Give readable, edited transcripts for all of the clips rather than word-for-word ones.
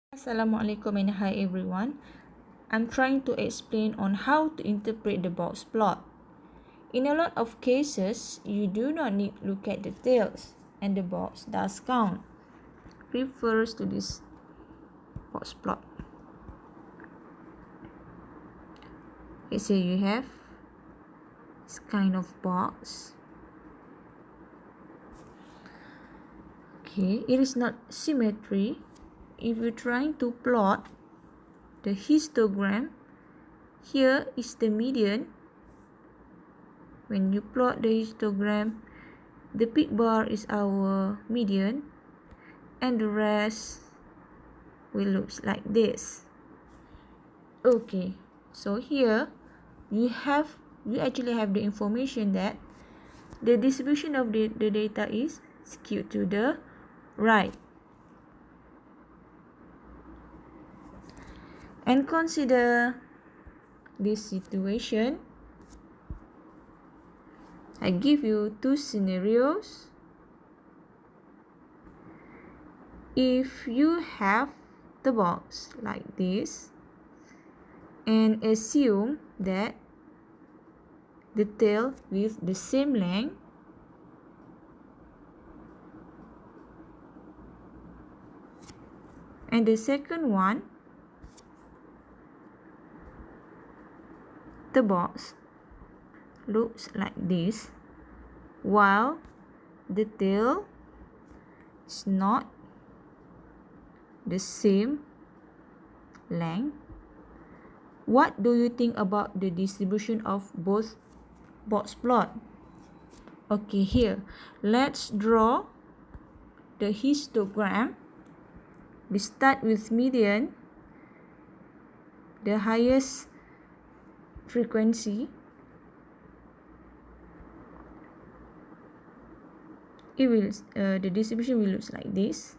Assalamualaikum and hi everyone. I'm trying to explain on how to interpret the box plot. In a lot of cases, you do not need to look at the tails and the box does count. Refers to this box plot. Let's say you have this kind of box. Okay, it is not symmetry. If you're trying to plot the histogram, here is the median. When you plot the histogram, the peak bar is our median and the rest will look like this. Okay, so here you actually have the information that the distribution of the data is skewed to the right. And consider this situation. I give you two scenarios. If you have the box like this and assume that the tail with the same length, and the second one, the box looks like this, while the tail is not the same length. What do you think about the distribution of both box plot? Okay, here let's draw the histogram. We start with median, the highest frequency. The distribution will look like this,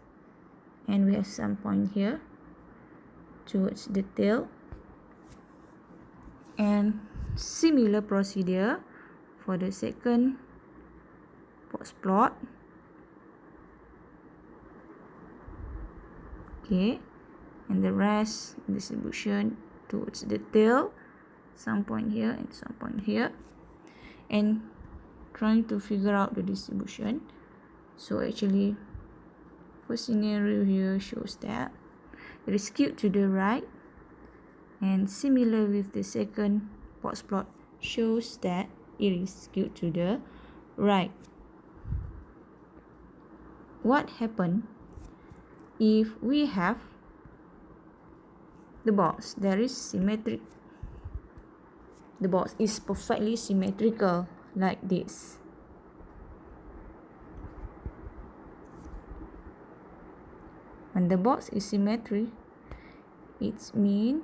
and we have some point here towards the tail. And similar procedure for the second box plot. Okay, and the rest distribution towards the tail, some point here and some point here, and trying to figure out the distribution. So actually, first scenario here shows that it is skewed to the right, and similar with the second box plot shows that it is skewed to the right. What happened if we have the box that is symmetric? The box is perfectly symmetrical like this. When the box is symmetric, it means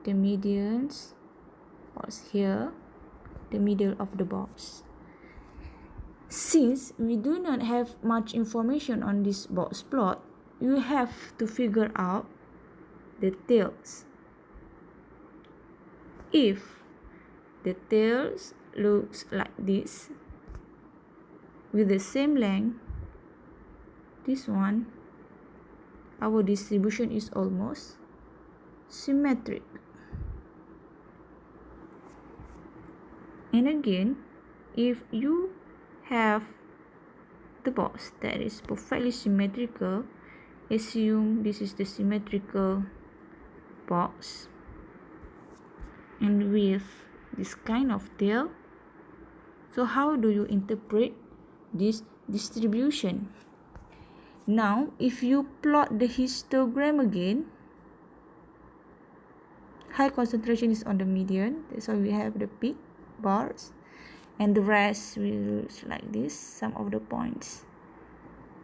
the medians was here, the middle of the box. Since we do not have much information on this box plot, you have to figure out the tails. If the tails looks like this with the same length, this one, our distribution is almost symmetric. And again, if you have the box that is perfectly symmetrical, assume this is the symmetrical box and with this kind of tail. So how do you interpret this distribution? Now, if you plot the histogram again, high concentration is on the median, that's why we have the peak bars, and the rest will look like this, some of the points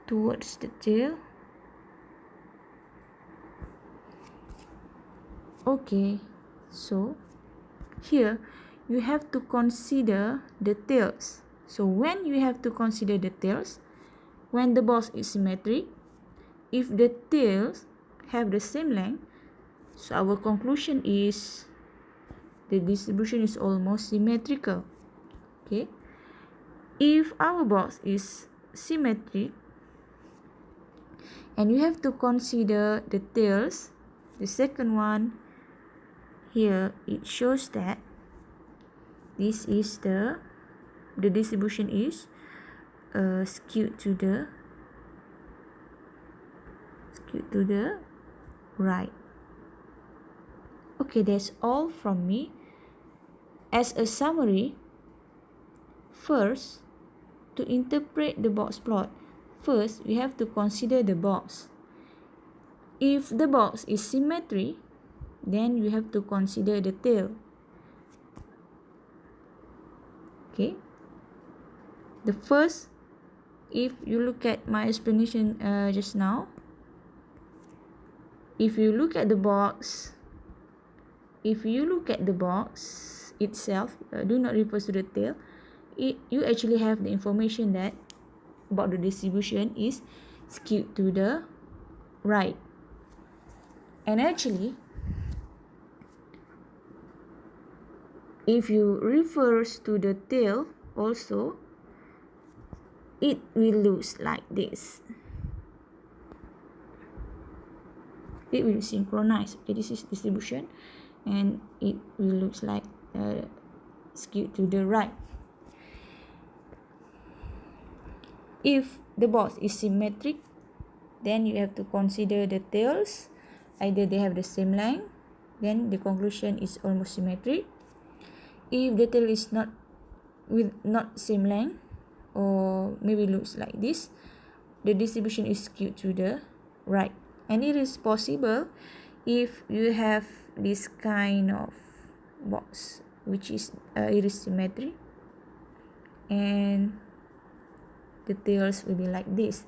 towards the tail. Okay, so here you have to consider the tails. So when you have to consider the tails, when the box is symmetric, if the tails have the same length, so our conclusion is the distribution is almost symmetrical. Okay, if our box is symmetric And you have to consider the tails. The second one, here it shows that this is the distribution is skewed to the right. Okay, that's all from me. As a summary, first, to interpret the box plot, first we have to consider the box. If the box is symmetry, then you have to consider the tail. Okay. The first, if you look at my explanation just now, if you look at the box itself, do not refer to the tail, you actually have the information that about the distribution is skewed to the right. And actually, if you refer to the tail also, it will look like this. It will synchronize. Okay, this is distribution, and it will look like skewed to the right. If the box is symmetric, then you have to consider the tails. Either they have the same length, then the conclusion is almost symmetric. If the tail is not same length, or maybe looks like this, the distribution is skewed to the right. And it is possible if you have this kind of box which is it is symmetry, and the tails will be like this.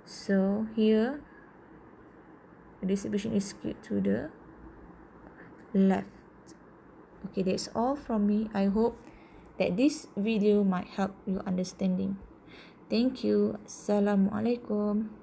So here the distribution is skewed to the left. Okay, that's all from me. I hope that this video might help you understanding. Thank you. Assalamualaikum.